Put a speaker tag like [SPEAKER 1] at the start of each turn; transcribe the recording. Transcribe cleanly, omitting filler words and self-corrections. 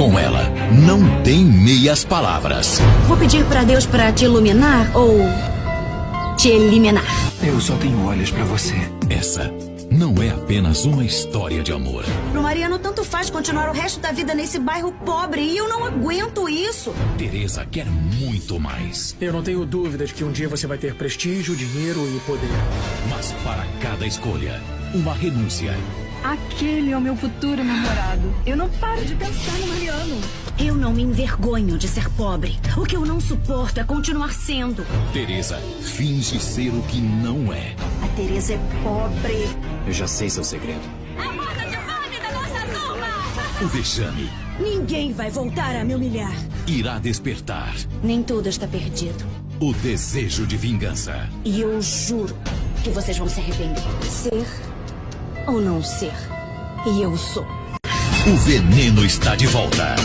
[SPEAKER 1] Com ela, não tem meias palavras.
[SPEAKER 2] Vou pedir pra Deus pra te iluminar ou te eliminar.
[SPEAKER 3] Eu só tenho olhos pra você.
[SPEAKER 1] Essa não é apenas uma história de amor.
[SPEAKER 2] Pro Mariano tanto faz continuar o resto da vida nesse bairro pobre e eu não aguento isso.
[SPEAKER 1] Teresa quer muito mais.
[SPEAKER 4] Eu não tenho dúvida de que um dia você vai ter prestígio, dinheiro e poder.
[SPEAKER 1] Mas para cada escolha, uma renúncia.
[SPEAKER 5] Aquele é o meu futuro namorado. Eu não paro de pensar no Mariano.
[SPEAKER 2] Eu não me envergonho de ser pobre. O que eu não suporto é continuar sendo.
[SPEAKER 1] Teresa finge ser o que não é.
[SPEAKER 2] A Teresa é pobre.
[SPEAKER 3] Eu já sei seu segredo.
[SPEAKER 5] A banda de fome da nossa turma!
[SPEAKER 1] O vexame
[SPEAKER 2] Ninguém vai voltar a me humilhar.
[SPEAKER 1] irá despertar
[SPEAKER 2] Nem tudo está perdido.
[SPEAKER 1] o desejo de vingança.
[SPEAKER 2] E eu juro que vocês vão se arrepender. Ser ou não ser. E eu sou.
[SPEAKER 1] O veneno está de volta.